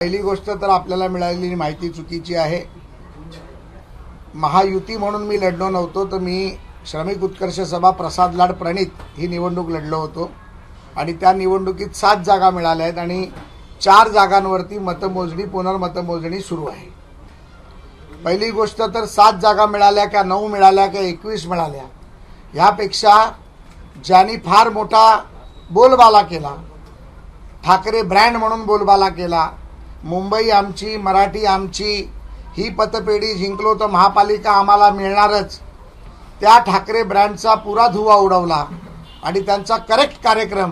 पहिली गोष्ट तर आपल्याला मिळालेली माहिती चुकीची आहे। महायुती म्हणून मी लढलो नव्हतो, तर मी श्रमिक उत्कर्ष सभा प्रसाद लाड प्रणित ही निवडणूक लढलो होतो आणि त्या निवडणुकीत 7 जागा मिळाल्या आहेत आणि 4 जागांवरती मतमोजणी पुनर्मतमोजणी सुरू आहे। पहिली गोष्ट तर 7 जागा मिळाल्या का 9 मिळाल्या का 21 मिळाल्या यापेक्षा ज्यांनी फार मोठा बोलबाला केला, ठाकरे ब्रँड म्हणून बोलबाला केला, मुंबई आमची, मराठी आमची, ही पतपेढी जिंकलो तर महापालिका आम्हाला मिळणारच, त्या ठाकरे ब्रँडचा पुरा धुवा उडवला आणि त्यांचा करेक्ट कार्यक्रम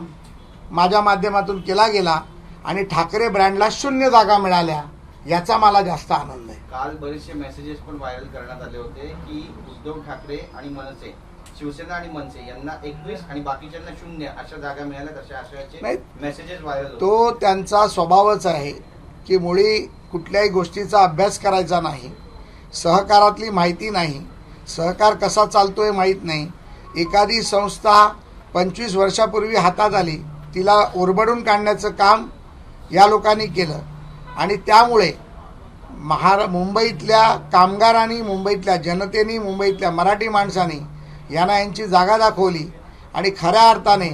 माझ्या माध्यमातून केला गेला आणि ठाकरे ब्रँडला 0 जागा मिळाल्या, याचा मला जास्त आनंद आहे। काल बरेचसे मेसेजेस पण व्हायरल करण्यात आले होते की उद्धव ठाकरे आणि मनसे, शिवसेना आणि मनसे यांना 21 आणि बाकीच्यांना 0 अशा जागा मिळाल्यात, अशा आशयाचे मेसेजेस व्हायरल होते। तो त्यांचा स्वभावच आहे की मुळी कुठल्याही गोष्टीचा अभ्यास करायचा नाही, सहकारातली माहिती नाही, सहकार कसा चालतोय माहीत नाही। एखादी संस्था 25 वर्षापूर्वी हातात आली, तिला ओरबडून काढण्याचं काम या लोकांनी केलं आणि त्यामुळे मुंबईतल्या कामगारांनी, मुंबईतल्या जनतेने, मुंबईतल्या मराठी माणसांनी यांना यांची जागा दाखवली आणि खऱ्या अर्थाने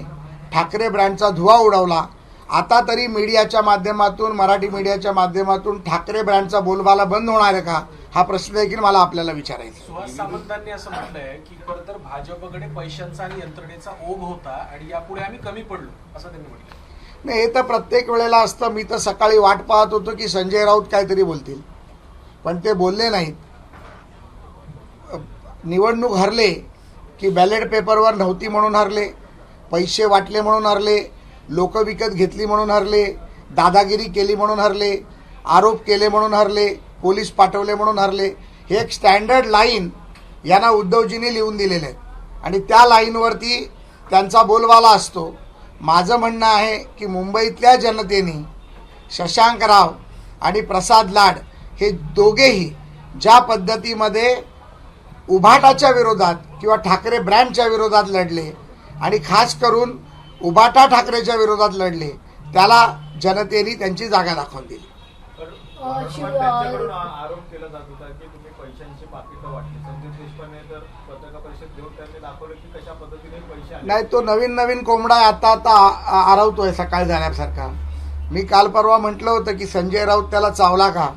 ठाकरे ब्रँडचा धुवा उडवला। आता तरी मीडियाच्या माध्यमातून, मराठी मीडियाच्या माध्यमातून ठाकरे ब्रँडचा बोलबाला बंद होणार आहे का, हा प्रश्न देखील मला आपल्याला विचारायचा। सुहास सामंतांनी असं म्हटलंय की खरं तर भाजपकडे पैशांचा आणि यंत्रणेचा ओघ होता आणि यापुढे आम्ही कमी पडलो, असं त्यांनी म्हटलं। नाही, हे तर प्रत्येक वेळेला असतं। मी तर सकाळी वाट पाहत होतो की संजय राऊत काहीतरी बोलतील, पण ते बोलले नाहीत। निवडणूक हरले की बॅलेट पेपरवर नव्हती म्हणून हरले, पैसे वाटले म्हणून हरले, लोक विकत घेतली म्हणून हरले, दादागिरी केली म्हणून हरले, आरोप केले म्हणून हरले, पोलीस पाठवले म्हणून हरले। हे एक स्टँडर्ड लाईन यांना उद्धवजींनी लिहून दिलेले आहे आणि त्या लाईनवरती त्यांचा बोलबाला असतो। माझं म्हणणं आहे की मुंबईतल्या जनतेने शशांकराव आणि प्रसाद लाड हे दोघेही ज्या पद्धतीमध्ये उभाटाच्या विरोधात किंवा ठाकरे ब्रँडच्या विरोधात लढले आणि खास करून उभाटा ठाकरेच्या विरोधात लढले, त्याला जनतेने त्यांची जागा दाखवून दिली। त्यांच्याकडून आरोप केला जात होता की तुम्ही पैशांची पाकिटं वाटली। संदीप देशपांडे तर पत्रकार परिषद घेऊन त्यांनी दाखवलं की कशा पद्धतीने पैसे आले। नाही, तो नवीन कोंबडा आता आरवतोय सकाळ झाल्यासारखा। मी काल परवा म्हटलं होतं की संजय राऊत त्याला चावला का,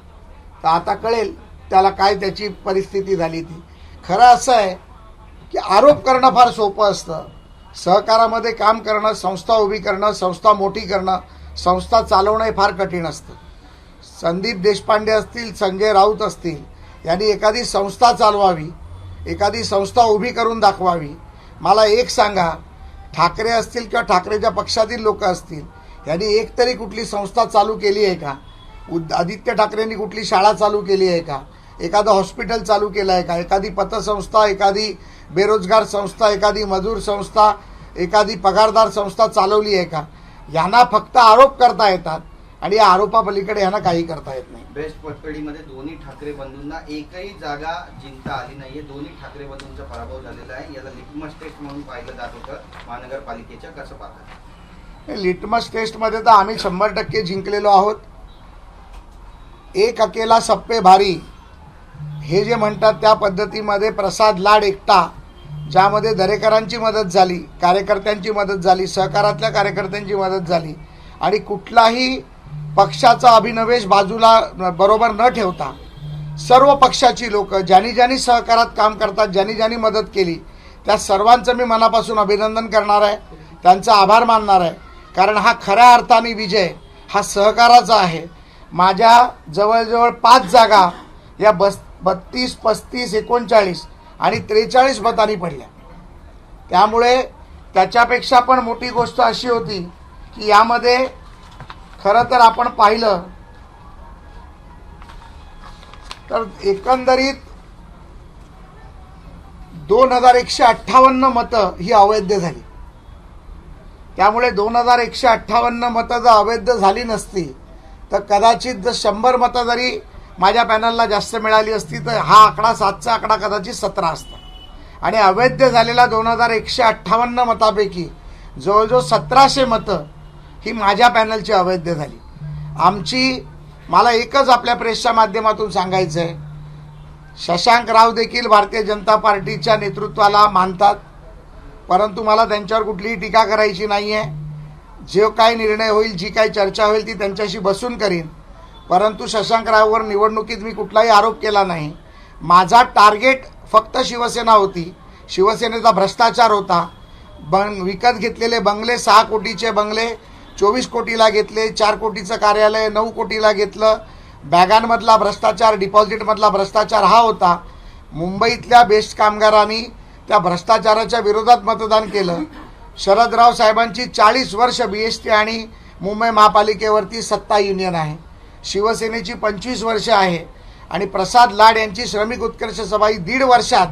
तर आता कळेल त्याला काय त्याची परिस्थिती झाली ती। खरं असं आहे की आरोप करणं फार सोपं असतं, सहकारामध्ये काम करणं, संस्था उभी करणं, संस्था मोठी करणं, संस्था चालवणं हे फार कठीण असतं। संदीप देशपांडे असतील, संजय राऊत असतील, यांनी एखादी संस्था चालवावी, एखादी संस्था उभी करून दाखवावी। मला एक सांगा, ठाकरे असतील किंवा ठाकरेच्या पक्षातील लोक असतील, यांनी एक तरी कुठली संस्था चालू केली आहे का? आदित्य ठाकरेंनी कुठली शाळा चालू केली आहे का? एखादं हॉस्पिटल चालू केलं आहे का? एखादी पतसंस्था, एखादी बेरोजगार संस्था, एखादी मजूर संस्था, एखादी पगारदार संस्था चालवली आहे का? यांना फक्त आरोप करता येतात आणि या आरोपापलीकडे यांना काही करता येत नाही। बेस्ट पतपेढीमध्ये दोन्ही ठाकरे बंधूंना एकही जागा जिंकता आली नाहीये। दोन्ही ठाकरे बंधूंचा पराभव झालेला आहे। याला लिटमस टेस्ट म्हणून पाहिलं जात होतं महानगरपालिकेच्या, कसं पाहता? लिटमस टेस्टमध्ये तर आम्ही 100% जिंकलेलो आहोत। एक अकेला सब पे भारी हे जे म्हणतात त्या पद्धतीमध्ये प्रसाद लाड एकटा, ज्यामध्ये दरेकरांची मदत झाली, कार्यकर्त्यांची मदत झाली, सहकारातल्या कार्यकर्त्यांची मदत झाली आणि कुठलाही पक्षाचा अभिनवेश बाजूला बरोबर न ठेवता सर्व पक्षाची लोक ज्यांनी सहकारात काम करतात, ज्यांनी मदत केली, त्या सर्वांचं मी मनापासून अभिनंदन करणार आहे, त्यांचा आभार मानणार आहे। कारण हा खऱ्या अर्थाने विजय हा सहकाराचा आहे। माझ्या जवळजवळ 5 जागा या 32, 35, 39 आणि 43 मतांनी पडल्या। त्यामुळे त्याच्यापेक्षा पण मोठी गोष्ट अशी होती की यामध्ये खरं तर आपण पाहिलं तर एकंदरीत 2158 मतं ही अवैध झाली। त्यामुळे 2158 मतं जर अवैध झाली नसती तर कदाचित जर 100 मतं जरी माझ्या पॅनलला जास्त मिळाली असती तर हा आकडा 7चा आकडा कदाचित 17 असता। आणि अवैध झालेल्या 2158 मतापैकी जवळजवळ 1700 मतं ही माझ्या पॅनलची अवैध झाली। आमची मला एकच आपल्या प्रेसच्या माध्यमातून सांगायचं आहे, शशांक राव देखील भारतीय जनता पार्टीच्या नेतृत्वाला मानतात, परंतु मला त्यांच्यावर कुठलीही टीका करायची नाही आहे. जो काय निर्णय होईल, जी काय चर्चा होईल ती त्यांच्याशी बसून करीन. परंतु शशांक राववर निवडणुकीत मी कुठलाही आरोप केला नाही. माझा टार्गेट फक्त शिवसेना होती. शिवसेनेचा भ्रष्टाचार होता. विकत घेतलेले बंगले, 6 कोटीचे बंगले 24 कोटीला घेतले, 4 कोटीचं कार्यालय 9 कोटीला घेतलं. बॅगांमधला भ्रष्टाचार, डिपॉझिटमधला भ्रष्टाचार हा होता. मुंबईतल्या बेस्ट कामगारांनी त्या भ्रष्टाचाराच्या विरोधात मतदान केलं. शरदराव साहेबांची 40 वर्ष BST आणि मुंबई महापालिकेवरती सत्ता युनियन आहे. शिवसेनेची 25 वर्ष आहे आणि प्रसाद लाड यांची श्रमिक उत्कर्ष सभा ही 1.5 वर्षात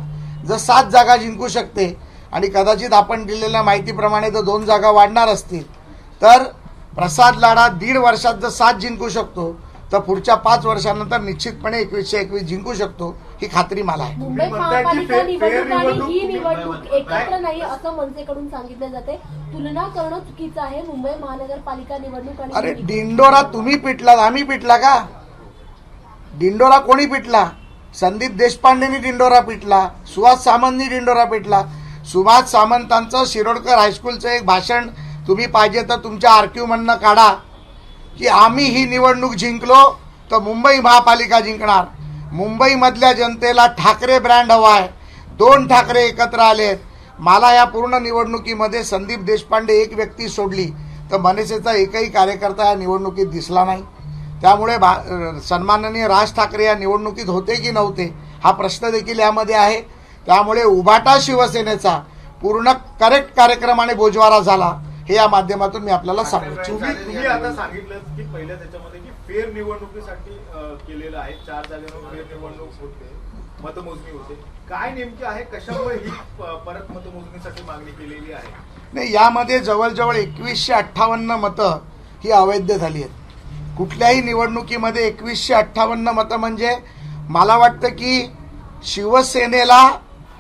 जर 7 जागा जिंकू शकते आणि कदाचित आपण दिलेल्या माहितीप्रमाणे जर 2 जागा वाढणार असतील तर प्रसाद लाडा 1.5 वर्षात जर 7 जिंकू शकतो तर पुढच्या 5 वर्षानंतर निश्चितपणे 2121 जिंकू शकतो, ही खात्री मला आहे. मुंबई महापालिका निवडणूक आणि ही निवडणूक एकत्र नाही असं मनसेकडून सांगितलं जाते. तुलना करणं चुकीचं आहे. मुंबई महानगरपालिका निवडणूक आणि अरे डिंडोरा तुम्ही पिटलात, आम्ही पिटला का? डिंडोरा कोणी पिटला? संदीप देशपांडेंनी डिंडोरा पिटला, सुहास सामंतनी डिंडोरा पिटला. सुभाष सामंतांचं शिरोडकर हायस्कूलचं एक भाषण तुम्ही पाहिजे तर तुमच्या आर्क्यू म्हणणं काढा की आम्ही ही निवडणूक जिंकलो तर मुंबई महापालिका जिंकणार. मुंबईमधल्या जनतेला ठाकरे ब्रँड हवा आहे. 2 ठाकरे एकत्र आलेत. मला या पूर्ण निवडणुकीमध्ये संदीप देशपांडे एक व्यक्ती सोडली तर मनसेचा एकही कार्यकर्ता या निवडणुकीत दिसला नाही. त्यामुळे सन्माननीय राज ठाकरे या निवडणुकीत होते की नव्हते हा प्रश्न देखील यामध्ये आहे. त्यामुळे उभाटा शिवसेनेचा पूर्ण करेक्ट कार्यक्रमाने बोजवारा झाला हे या माध्यमातून मी आपल्याला सांगतो. तुम्ही आता सांगितलं की पहिल्या त्याच्यामध्ये की फेर निवडणुकीसाठी केलेलं आहे. 4 जागेवर फेर निवडणूक होते, मतमोजणी होते. काय नेमकी आहे, कशामुळे ही परत मतमोजणीसाठी मागणी केलेली आहे? नाही, यामध्ये जवळजवळ 2158 मतं ही अवैध झाली आहेत. कुठल्याही निवडणुकीमध्ये 2158 मतं म्हणजे मला वाटतं की शिवसेनेला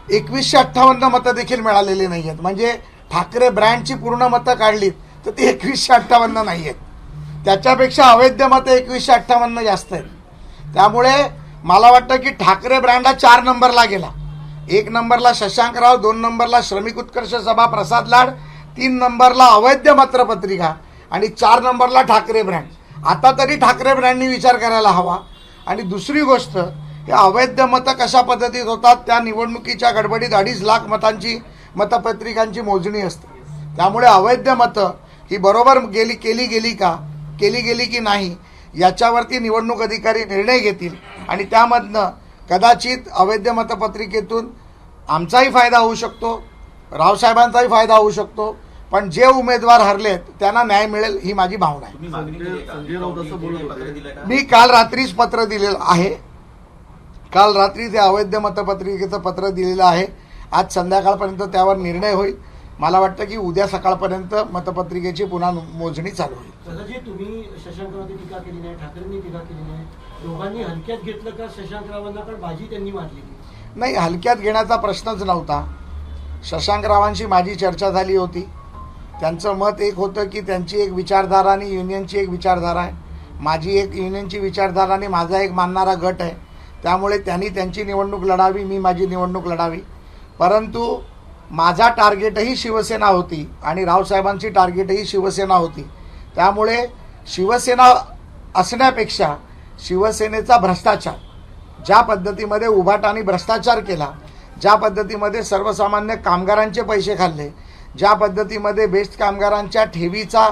2158 मतं देखील मिळालेली नाही आहेत. म्हणजे ठाकरे ब्रँडची पूर्ण मतं काढलीत तर ती 2158 नाही आहेत. त्याच्यापेक्षा अवैध मतं 2158 जास्त आहेत. त्यामुळे मला वाटतं की ठाकरे ब्रँड हा 4 नंबरला गेला. 1 नंबरला शशांकराव, 2 नंबरला श्रमिक उत्कर्ष सभा प्रसाद लाड, 3 नंबरला अवैध मतपत्रिका आणि 4 नंबरला ठाकरे ब्रँड. आता तरी ठाकरे ब्रँडनी विचार करायला हवा. आणि दुसरी गोष्ट, या अवैध मतं कशा पद्धतीत होतात, त्या निवडणुकीच्या गडबडीत 2.5 लाख मतांची मतपत्रिकांची मोजणी असते. त्यामुळे अवैध मतं ही बरोबर केली गेली की नाही याच्यावरती निवडणूक अधिकारी निर्णय घेतील आणि त्यामधनं कदाचित अवैध मतपत्रिकेतून आमचाही फायदा होऊ शकतो, रावसाहेबांचाही फायदा होऊ शकतो, पण जे उमेदवार हरलेत त्यांना न्याय मिळेल ही माझी भावना आहे. मी काल रात्रीच पत्र दिलेलं आहे. काल रात्री ते अवैध मतपत्रिकेचं पत्र दिलेलं आहे. आज संध्याकाळपर्यंत त्यावर निर्णय होईल. मला वाटतं की उद्या सकाळपर्यंत मतपत्रिकेची पुन्हा मोजणी चालू होईल. दादाजी, तुम्ही शशांकरावांनी टीका केली नाही, ठाकरेंनी टीका केली नाही. दोघांनी हलक्यात घेतलं का शशांकरावांना, कारण बाजी त्यांनी मारली? नाही, हलक्यात घेण्याचा प्रश्नच नव्हता. शशांकरावांशी माझी चर्चा झाली होती. त्यांचं मत एक होतं की त्यांची एक विचारधारा आणि युनियनची एक विचारधारा आहे. माझी एक युनियनची विचारधारा आणि माझा एक मानणारा गट आहे. त्यामुळे त्यांनी त्यांची निवडणूक लढावी, मी माझी निवडणूक लढावी. परंतु माझा टार्गेटही शिवसेना होती आणि रावसाहेबांची टार्गेटही शिवसेना होती. त्यामुळे शिवसेना असण्यापेक्षा शिवसेनेचा भ्रष्टाचार, ज्या पद्धतीमध्ये उभाटाने भ्रष्टाचार केला, ज्या पद्धतीमध्ये सर्वसामान्य कामगारांचे पैसे खाल्ले, ज्या पद्धतीमध्ये बेस्ट कामगारांच्या ठेवीचा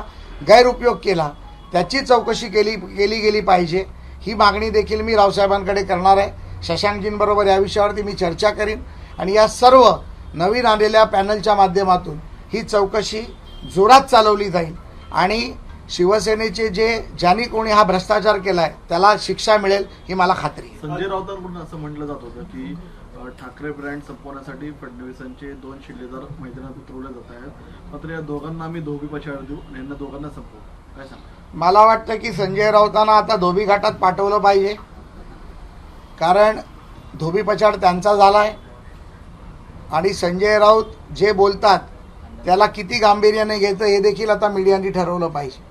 गैरउपयोग केला, त्याची चौकशी केली गेली पाहिजे. ही मागणी देखील मी रावसाहेबांकडे करणार आहे. शशांकजींबरोबर या विषयावरती मी चर्चा करीन आणि या सर्व नवीन आलेल्या पॅनलच्या माध्यमातून ही चौकशी जोरात चालवली जाईल आणि शिवसेनेचे ज्यांनी कोणी हा भ्रष्टाचार केलाय त्याला शिक्षा मिळेल ही मला खात्री आहे. संजय राऊतांकडून असं म्हटलं जात होतं की ठाकरे ब्रँड संपवण्यासाठी फडणवीसांचे 2 शिलेदार मैदानात उतरवले जात आहेत, मात्र या दोघांना आम्ही धोबी पछाड देऊ आणि यांना दोघांना संपवू, काय सांगा? मला वाटतं की संजय राऊतांना आता धोबी घाटात पाठवलं पाहिजे, कारण धोबी पछाड त्यांचा झालाय आणि संजय राऊत जे बोलतात त्याला किती गांभीर्याने घ्यायचं हे देखील आता मीडियाने ठरवलं पाहिजे.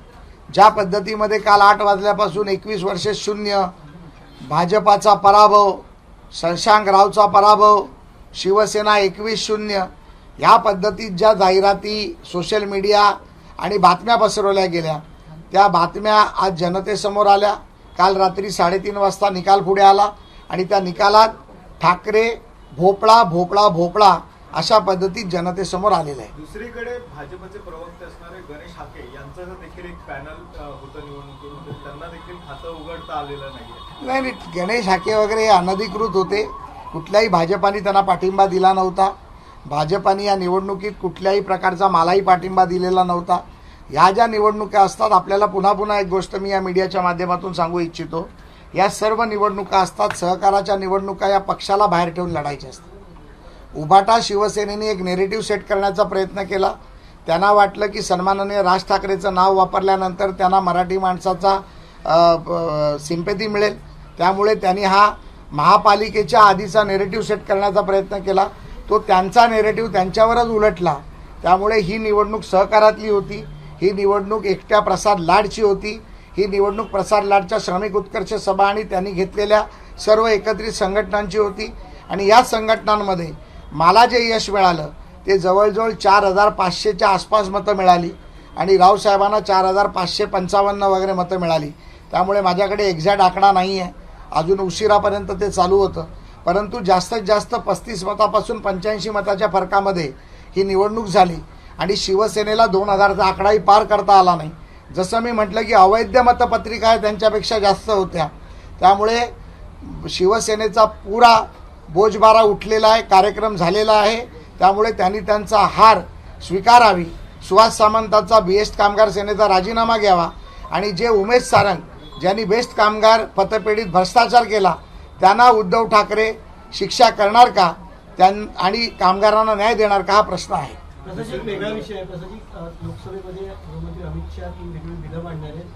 ज्या पद्धतीमध्ये काल 8 वाजल्यापासून 21 वर्षे शून्य, भाजपाचा पराभव, शशांक रावचा पराभव, शिवसेना 21-0 ह्या पद्धतीत ज्या जाहिराती सोशल मीडिया आणि बातम्या पसरवल्या गेल्या त्या बातम्या आज जनतेसमोर आल्या. काल रात्री 3:30 वाजता निकाल पुढे आला आणि त्या निकालात ठाकरे भोपळा भोपळा भोपळा अशा पद्धतीत जनतेसमोर आलेलं आहे. दुसरीकडे भाजपचे प्रवक्ते असणारे गणेश हाके यांचं देखील एक पॅनल होतं निवडणुकीमध्ये, त्यांना देखील खातं उघडता आलेलं नाहीये. नाही, गणेश हाके वगैरे अनधिकृत होते. कुठल्याही भाजपाने त्यांना पाठिंबा दिला नव्हता. भाजपाने या निवडणुकीत कुठल्याही प्रकारचा मलाही पाठिंबा दिलेला नव्हता. ह्या ज्या निवडणुका असतात, आपल्याला पुन्हा पुन्हा एक गोष्ट मी या मीडियाच्या माध्यमातून सांगू इच्छितो, या सर्व निवडणुका असतात, सहकाराच्या निवडणुका या पक्षाला बाहेर ठेवून लढायच्या असतात. उभाटा शिवसेनेने एक नेरेटिव्ह सेट करण्याचा प्रयत्न केला. त्यांना वाटलं की सन्माननीय राज ठाकरेचं नाव वापरल्यानंतर त्यांना मराठी माणसाचा सिंपॅथी मिळेल, त्यामुळे त्यांनी हा महापालिकेच्या आधीचा नेरेटिव्ह सेट करण्याचा प्रयत्न केला. तो त्यांचा नेरेटिव्ह त्यांच्यावरच उलटला. त्यामुळे ही निवडणूक सहकारातली होती. ही निवडणूक एकट्या प्रसाद लाडची होती. ही निवडणूक प्रसाद लाडच्या श्रमिक उत्कर्ष सभा आणि त्यांनी घेतलेल्या सर्व एकत्रित संघटनांची होती. आणि या संघटनांमध्ये मला जे यश मिळालं ते जवळजवळ 4,500च्या आसपास मतं मिळाली आणि रावसाहेबांना 4,555 वगैरे मतं मिळाली. त्यामुळे माझ्याकडे एक्झॅक्ट आकडा नाही आहे, अजून उशिरापर्यंत ते चालू होतं. परंतु जास्तीत जास्त 35 मतापासून 85 मताच्या फरकामध्ये ही निवडणूक झाली आणि शिवसेनेला 2,000चा आकडाही पार करता आला नाही. जसं मी म्हटलं की अवैध मतपत्रिका आहे त्यांच्यापेक्षा जास्त होत्या. त्यामुळे शिवसेनेचा पुरा बोजबारा उठलेला आहे, कार्यक्रम झालेला आहे. त्यामुळे त्यांनी त्यांचा हार स्वीकारावी, सुहास सामंतांचा बेस्ट कामगार सेनेचा राजीनामा घ्यावा आणि जे उमेश सारंग ज्यांनी बेस्ट कामगार पतपेढीत भ्रष्टाचार केला त्यांना उद्धव ठाकरे शिक्षा करणार का आणि कामगारांना न्याय देणार का हा प्रश्न आहे. प्रसादजी, एक वेगळा विषय आहे. प्रसादजी, लोकसभेमध्ये गृहमंत्री अमित शहा 3 वेगवेगळी बिलं मांडणार आहेत,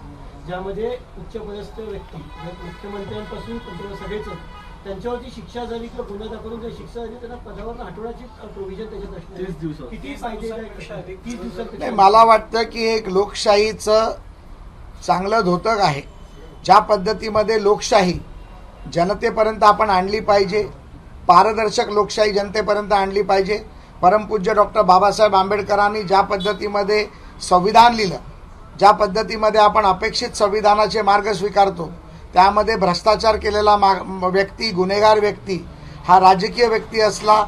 ज्यामध्ये उच्चपदस्थ व्यक्ती मुख्यमंत्र्यांपासून सगळेच त्यांच्यावरती शिक्षा झाली किंवा गुन्हा दाखवून जर शिक्षा झाली त्यांना पदावर हटवण्याची प्रोव्हिजन त्याच्यात असते. 30 दिवसात. किती पाहिजे? 30 दिवसात. नाही, मला वाटतं की एक लोकशाहीचं चांगलं धोतक आहे. ज्या पद्धतीमध्ये लोकशाही जनतेपर्यंत आपण आणली पाहिजे, पारदर्शक लोकशाही जनतेपर्यंत आणली पाहिजे. परमपूज्य डॉक्टर बाबासाहेब आंबेडकरांनी ज्या पद्धतीमध्ये संविधान लिहिलं, ज्या पद्धतीमध्ये आपण अपेक्षित संविधानाचे मार्ग स्वीकारतो, त्यामध्ये भ्रष्टाचार केलेला व्यक्ती, गुन्हेगार व्यक्ती हा राजकीय व्यक्ती असला,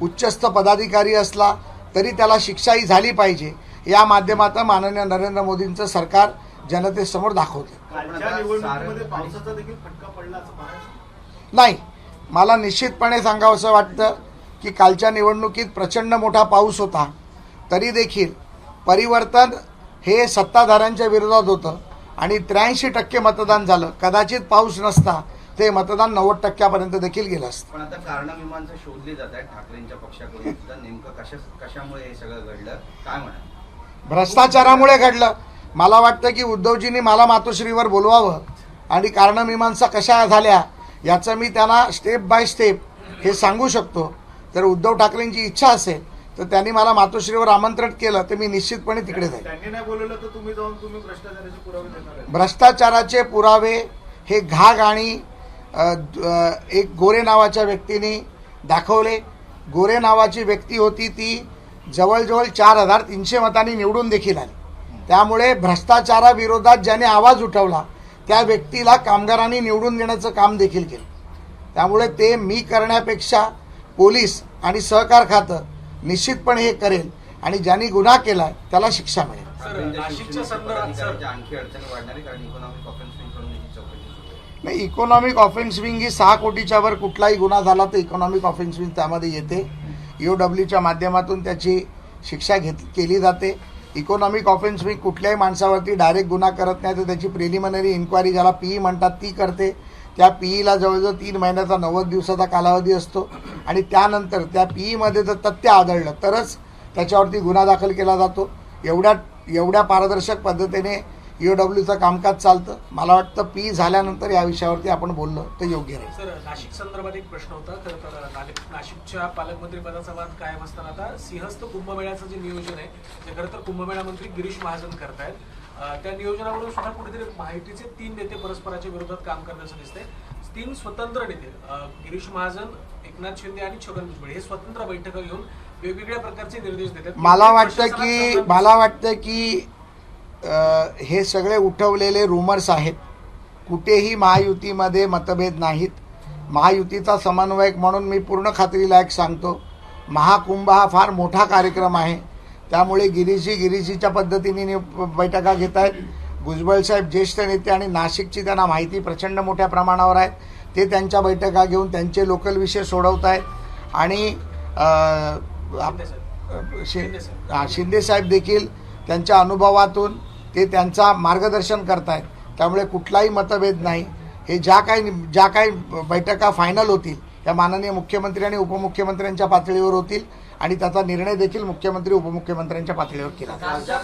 उच्चस्थ पदाधिकारी असला तरी त्याला शिक्षाही झाली पाहिजे. या माध्यमातून माननीय नरेंद्र मोदींचं सरकार जनतेसमोर दाखवते. कालच्या निवडणुकीमध्ये पावसाचा देखील फटका पडला असं म्हणायचं नाही, मला निश्चितपणे सांगावंसं वाटतं की कालच्या निवडणुकीत प्रचंड मोठा पाऊस होता, तरी देखील परिवर्तन हे सत्ताधाऱ्यांच्या विरोधात होतं आणि 83% मतदान झालं. कदाचित पाऊस नसता ते मतदान 90% देखील गेलं असतं. पण आता कारणमीमांसा शोधली जात आहे ठाकरेंच्या पक्षाकडून सुद्धा. नेमकं कशामुळे हे सगळं घडलं काय म्हणा? भ्रष्टाचारामुळे घडलं. मला वाटतं की उद्धवजींनी मला मातोश्रीवर बोलवावं आणि कारणमीमांसा कशा झाल्या याचं मी त्यांना स्टेप बाय स्टेप हे सांगू शकतो. जर उद्धव ठाकरेंची इच्छा असेल तर त्यांनी मला मातोश्रीवर आमंत्रित केलं तर मी निश्चितपणे तिकडे जाईल. त्यांनी नाही बोलवलं तर तुम्ही जाऊन भ्रष्टाचाराचे पुरावे देणार आहे? भ्रष्टाचाराचे पुरावे हे घाग आणि एक गोरे नावाच्या व्यक्तीने दाखवले. गोरे नावाची व्यक्ती होती ती जवळजवळ 4,300 मतांनी निवडून देखील आली. त्यामुळे भ्रष्टाचाराविरोधात ज्याने आवाज उठवला त्या व्यक्तीला कामगारांनी निवडून देण्याचं काम देखील केलं. त्यामुळे ते मी करण्यापेक्षा पोलीस आणि सहकार खातं निश्चितपणे हे करेल आणि ज्यांनी गुन्हा केला त्याला शिक्षा मिळेल. नाशिकच्या संदर्भात आणखी अडचणी वाढणार आहे कारण इकॉनॉमिक ऑफेन्स विंग कडून ही चौकशी सुरू आहे. नाही, इकॉनॉमिक ऑफेन्स विंग ही 6 कोटीच्या वर कुठलाही गुन्हा झाला तर इकॉनॉमिक ऑफेन्स विंग त्यामध्ये येते. EOWच्या माध्यमातून त्याची शिक्षा केली जाते. इकॉनॉमिक ऑफेन्स विंग कुठल्याही माणसावरती डायरेक्ट गुन्हा करत नाही तर त्याची प्रिलिमिनरी इन्क्वायरी ज्याला PE म्हणतात ती करते. त्या PEला जवळजवळ 3 महिन्याचा 90 दिवसाचा कालावधी असतो आणि त्यानंतर त्या PEमध्ये जर तथ्य आढळलं तरच त्याच्यावरती गुन्हा दाखल केला जातो. एवढ्या पारदर्शक पद्धतीने EOWचं कामकाज चालतं. मला वाटतं PE झाल्यानंतर या विषयावरती आपण बोललो तर योग्य राहील. सर, नाशिक संदर्भात एक प्रश्न होता. खरं तर नाशिकच्या पालकमंत्री पदाचा वाद कायम असताना आता सिंहस्थ कुंभमेळ्याचं जे नियोजन आहे ते खरं तर कुंभमेळा मंत्री गिरीश महाजन करतायत. त्या नियोजनावरून सुद्धा कुठेतरी महायुतीचे 3 नेते परस्पराच्या विरोधात काम करण्याचं दिसतंय. 3 स्वतंत्र नेते गिरीश महाजन, एकनाथ शिंदे आणि छगन भुजबळ हे स्वतंत्र बैठका घेऊन वेगवेगळ्या प्रकारचे निर्देश देतात. मला वाटतं की हे सगळे उठवलेले रुमर्स आहेत. कुठेही महायुतीमध्ये मतभेद नाहीत. महायुतीचा समन्वयक म्हणून मी पूर्ण खात्रीलायक सांगतो, महाकुंभ हा फार मोठा कार्यक्रम आहे. त्यामुळे गिरीशीच्या पद्धतीने बैठका घेत आहेत. भुजबळ साहेब ज्येष्ठ नेते आणि नाशिकची त्यांना माहिती प्रचंड मोठ्या प्रमाणावर आहे. ते त्यांच्या बैठका घेऊन त्यांचे लोकल विषय सोडवत आहेत. आणि शिंदे साहेब देखील त्यांच्या अनुभवातून ते त्यांचा मार्गदर्शन करतायत. त्यामुळे कुठलाही मतभेद नाही. हे ज्या काही बैठका फायनल होतील त्या माननीय मुख्यमंत्री आणि उपमुख्यमंत्र्यांच्या पातळीवर होतील आणि त्याचा निर्णय देखील मुख्यमंत्री उपमुख्यमंत्र्यांच्या पातळीवर केला जाईल. कालच्या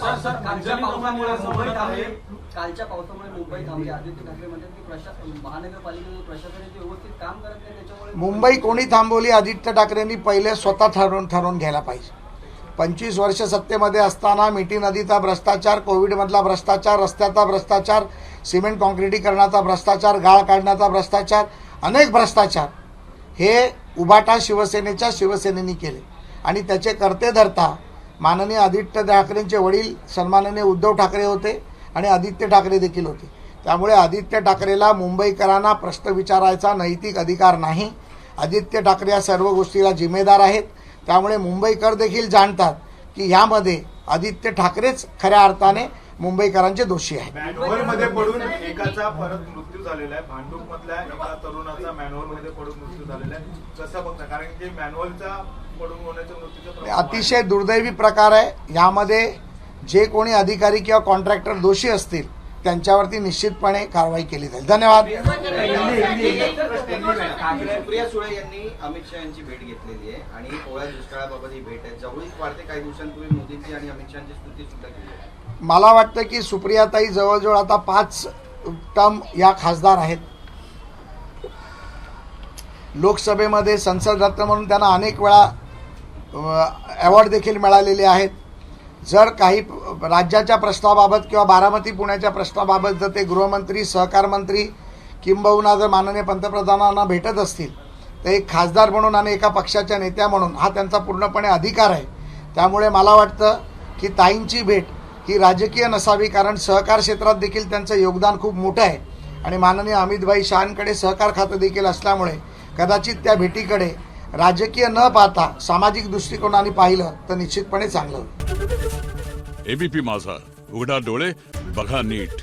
पावसामुळे मुंबई थांबली. आदित्य ठाकरे म्हणतात की महानगरपालिकेचं प्रशासन जे व्यवस्थित काम करत नाही त्याच्यामुळे मुंबई कोणी थांबवली? आदित्य ठाकरेंनी पहिले स्वतः ठरवून घ्यायला पाहिजे. 25 वर्ष सत्तेमध्ये असताना मिठी नदीचा भ्रष्टाचार, कोविडमधला भ्रष्टाचार, रस्त्याचा भ्रष्टाचार, सिमेंट कॉन्क्रिटीकरणाचा भ्रष्टाचार, गाळ काढण्याचा भ्रष्टाचार, अनेक भ्रष्टाचार हे उभाटा शिवसेनेने केले. आणि त्याचे करते धरता माननीय आदित्य ठाकरेंचे वडील सन्माननीय उद्धव ठाकरे होते आणि आदित्य ठाकरे देखील होते. त्यामुळे आदित्य ठाकरेला मुंबईकरांना प्रश्न विचारायचा नैतिक अधिकार नाही. आदित्य ठाकरे या सर्व गोष्टीला जिम्मेदार आहेत. त्यामुळे मुंबईकर देखील जाणतात की ह्यामध्ये आदित्य ठाकरेच खऱ्या अर्थाने मुंबईकरांचे दोषी आहेत. मॅनहोलमध्ये पडून एकाचा परत मृत्यू झालेला आहे. भांडूप मधल्या एका तरुणाचा मॅनहोलमध्ये पडून मृत्यू झालेला आहे. कसं बघता? कारण की मॅनहोलचा पडून होण्याच्या मृत्यूचं प्रमाण अतिशय दुर्दैवी प्रकार आहे. यामध्ये जे कोणी अधिकारी किंवा कॉन्ट्रॅक्टर दोषी असतील त्यांच्यावरती निश्चितपणे कारवाई केली जाईल. धन्यवाद. प्रिया सुळे यांनी अमित शहा यांची भेट घेतलेली आहे आणि ओळ्या दुष्काळाबाबत ही भेट आहे. जवळीक वाढते. काही दिवसांपूर्वी मोदींची आणि अमित शहाची स्तुती सुद्धा केली आहे. मला वाटतं की सुप्रियाताई जवळजवळ आता 5 टर्म या खासदार आहेत. लोकसभेमध्ये संसद रत्न म्हणून त्यांना अनेक वेळा अवॉर्ड देखील मिळालेले आहेत. जर काही राज्याच्या प्रश्नाबाबत किंवा बारामती पुण्याच्या प्रश्नाबाबत जर ते गृहमंत्री, सहकार मंत्री किंबहुना जर माननीय पंतप्रधानांना भेटत असतील तर एक खासदार म्हणून आणि एका पक्षाच्या नेत्या म्हणून हा त्यांचा पूर्णपणे अधिकार आहे. त्यामुळे मला वाटतं की ताईंची भेट ही राजकीय नसावी, कारण सहकार क्षेत्रात देखील त्यांचं योगदान खूप मोठं आहे आणि माननीय अमितभाई शहांकडे सहकार खातं देखील असल्यामुळे कदाचित त्या भेटीकडे राजकीय न पाहता सामाजिक दृष्टिकोनाने पाहिलं तर निश्चितपणे चांगलं होईल. एबीपी माझा, उघडा डोळे बघा नीट.